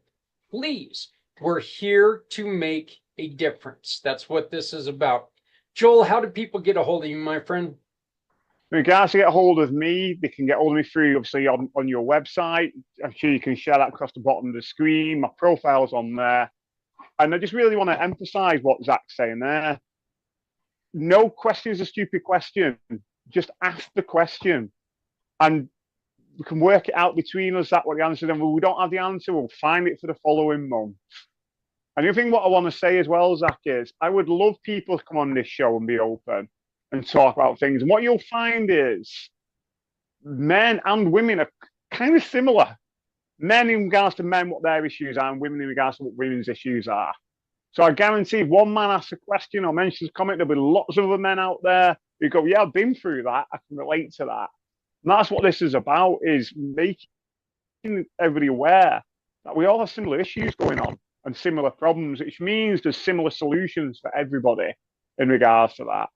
Please, we're here to make a difference. That's what this is about. Joel, how do people get a hold of you, my friend? In regards to get a hold of me, they can get hold of me through, obviously, on your website. I'm sure you can share that across the bottom of the screen. My profile's on there. And I just really want to emphasize what Zach's saying there. No question is a stupid question. Just ask the question. And we can work it out between us, Zach, what the answer is. And when we don't have the answer, we'll find it for the following month. And the other thing what I want to say as well, Zach, is I would love people to come on this show and be open and talk about things. And what you'll find is men and women are kind of similar. Men in regards to men, what their issues are, and women in regards to what women's issues are. So I guarantee if one man asks a question or mentions a comment, there'll be lots of other men out there who go, yeah, I've been through that. I can relate to that. And that's what this is about, is making everybody aware that we all have similar issues going on and similar problems, which means there's similar solutions for everybody in regards to that.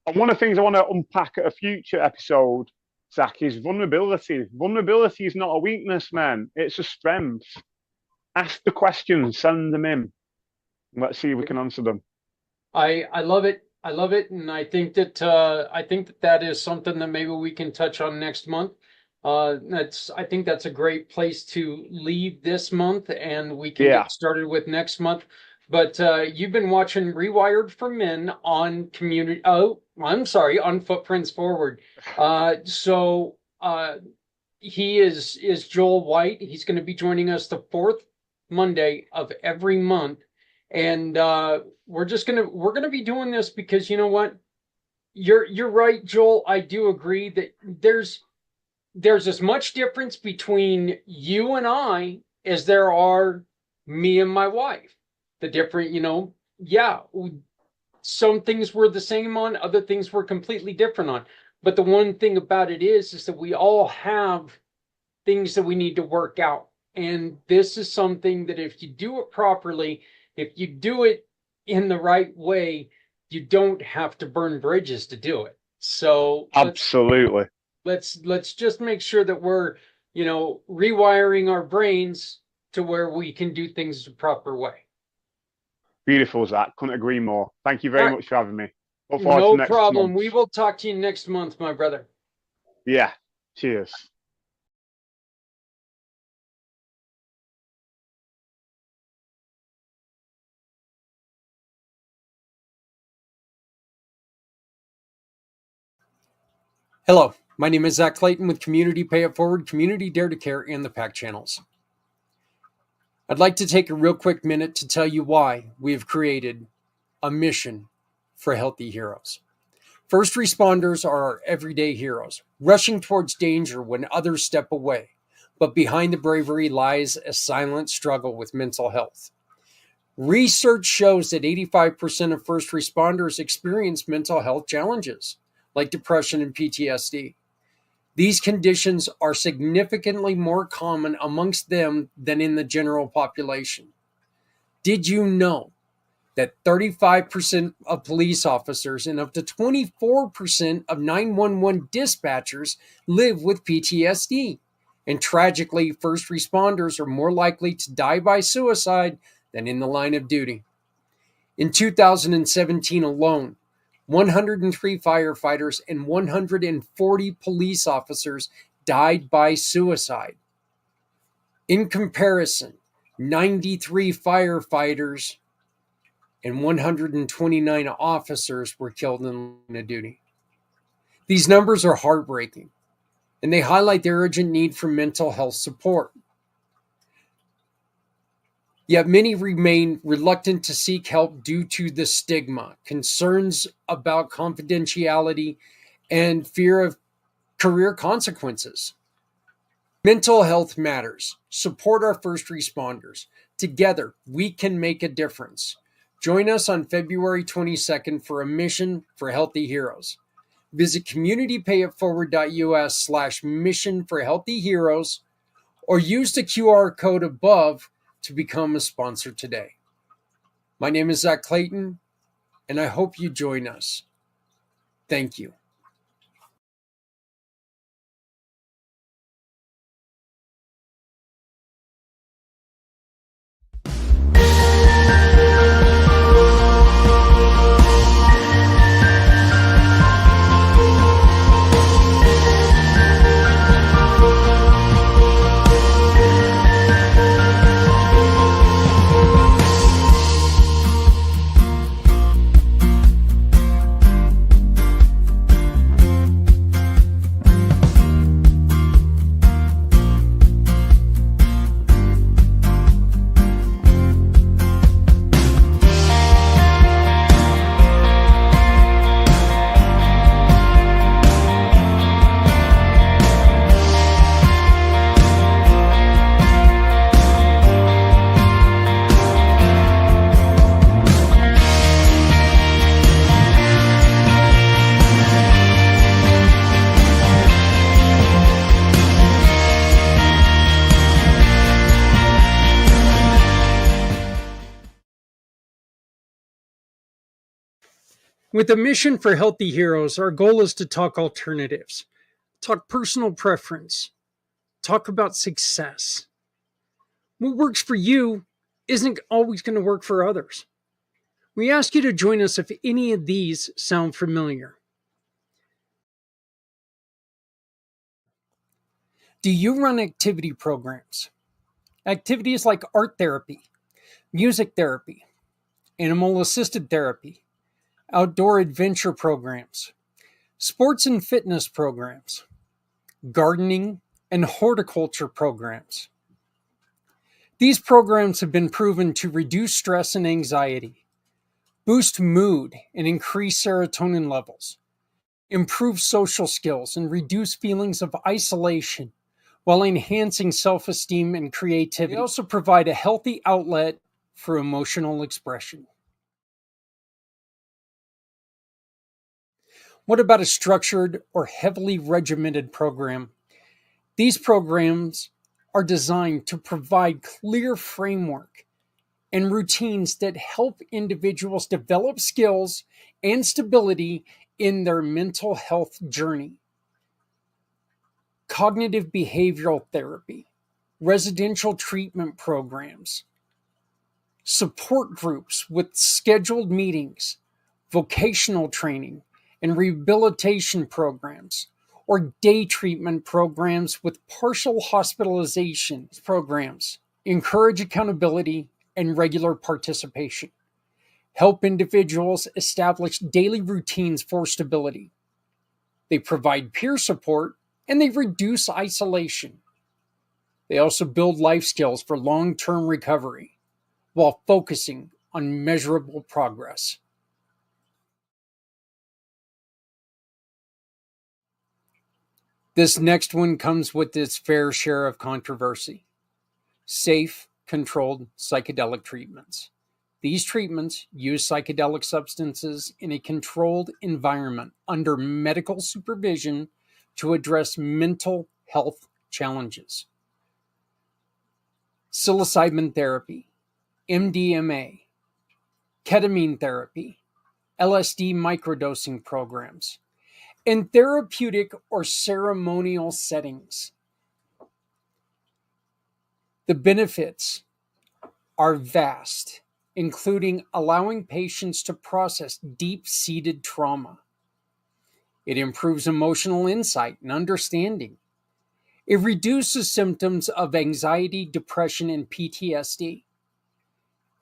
And one of the things I want to unpack at a future episode, Zach, is vulnerability. Vulnerability is not a weakness, man. It's a strength. Ask the questions, send them in. And let's see if we can answer them. I love it. I love it, and I think that that is something that maybe we can touch on next month. I think that's a great place to leave this month, and we can get started with next month. But you've been watching Rewired for Men on community. Oh, I'm sorry, on Footprints Forward. So he is Joel White. He's going to be joining us the fourth Monday of every month, and we're gonna be doing this because you know what? You're right, Joel. I do agree that there's as much difference between you and I as there are me and my wife. The different, some things we're the same on, other things we're completely different on. But the one thing about it is that we all have things that we need to work out. And this is something that if you do it properly, if you do it in the right way, you don't have to burn bridges to do it. So absolutely. Let's just make sure that we're, rewiring our brains to where we can do things the proper way. Beautiful, Zach. Couldn't agree more. Thank you very much for having me. Look forward to next problem. Month. We will talk to you next month, my brother. Yeah. Cheers. Hello, my name is Zach Clayton with Community Pay It Forward, Community Dare to Care, and the PAC channels. I'd like to take a real quick minute to tell you why we have created a mission for healthy heroes. First responders are our everyday heroes, rushing towards danger when others step away. But behind the bravery lies a silent struggle with mental health. Research shows that 85% of first responders experience mental health challenges, like depression and PTSD. These conditions are significantly more common amongst them than in the general population. Did you know that 35% of police officers and up to 24% of 911 dispatchers live with PTSD? And tragically, first responders are more likely to die by suicide than in the line of duty. In 2017 alone, 103 firefighters and 140 police officers died by suicide. In comparison, 93 firefighters and 129 officers were killed in the line of duty. These numbers are heartbreaking, and they highlight the urgent need for mental health support. Yet many remain reluctant to seek help due to the stigma, concerns about confidentiality, and fear of career consequences. Mental health matters. Support our first responders. Together, we can make a difference. Join us on February 22nd for a mission for healthy heroes. Visit communitypayitforward.us/mission for healthy heroes or use the QR code above to become a sponsor today. My name is Zach Clayton, and I hope you join us. Thank you. With a mission for healthy heroes, our goal is to talk alternatives, talk personal preference, talk about success. What works for you isn't always going to work for others. We ask you to join us if any of these sound familiar. Do you run activity programs? Activities like art therapy, music therapy, animal assisted therapy, outdoor adventure programs, sports and fitness programs, gardening and horticulture programs. These programs have been proven to reduce stress and anxiety, boost mood and increase serotonin levels, improve social skills and reduce feelings of isolation while enhancing self-esteem and creativity. They also provide a healthy outlet for emotional expression. What about a structured or heavily regimented program? These programs are designed to provide clear framework and routines that help individuals develop skills and stability in their mental health journey. Cognitive behavioral therapy, residential treatment programs, support groups with scheduled meetings, vocational training, and rehabilitation programs, or day treatment programs with partial hospitalization programs. Encourage accountability and regular participation. Help individuals establish daily routines for stability. They provide peer support and they reduce isolation. They also build life skills for long-term recovery while focusing on measurable progress. This next one comes with its fair share of controversy. Safe, controlled psychedelic treatments. These treatments use psychedelic substances in a controlled environment under medical supervision to address mental health challenges. Psilocybin therapy, MDMA, ketamine therapy, LSD microdosing programs, in therapeutic or ceremonial settings. The benefits are vast, including allowing patients to process deep-seated trauma. It improves emotional insight and understanding. It reduces symptoms of anxiety, depression, and PTSD.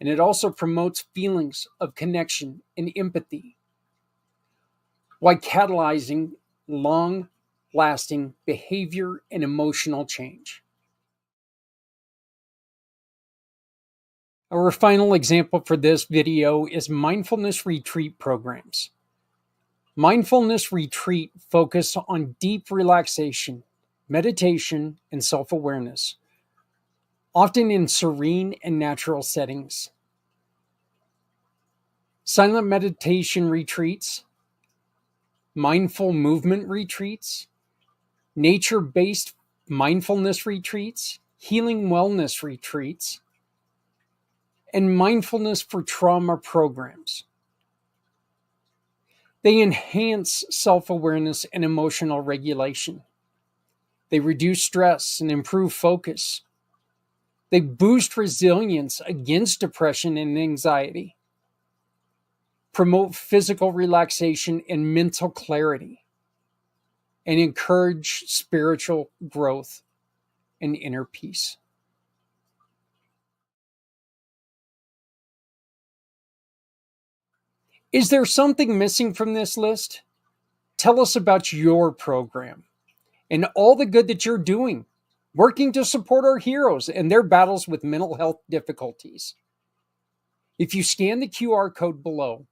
And it also promotes feelings of connection and empathy while catalyzing long-lasting behavior and emotional change. Our final example for this video is mindfulness retreat programs. Mindfulness retreat focus on deep relaxation, meditation, and self-awareness, often in serene and natural settings. Silent meditation retreats, mindful movement retreats, nature-based mindfulness retreats, healing wellness retreats, and mindfulness for trauma programs. They enhance self-awareness and emotional regulation. They reduce stress and improve focus. They boost resilience against depression and anxiety, promote physical relaxation and mental clarity, and encourage spiritual growth and inner peace. Is there something missing from this list? Tell us about your program and all the good that you're doing, working to support our heroes and their battles with mental health difficulties. If you scan the QR code below,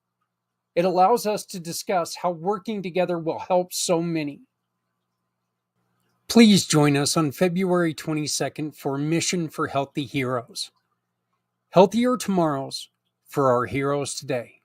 it allows us to discuss how working together will help so many. Please join us on February 22nd for Mission for Healthy Heroes. Healthier tomorrows for our heroes today.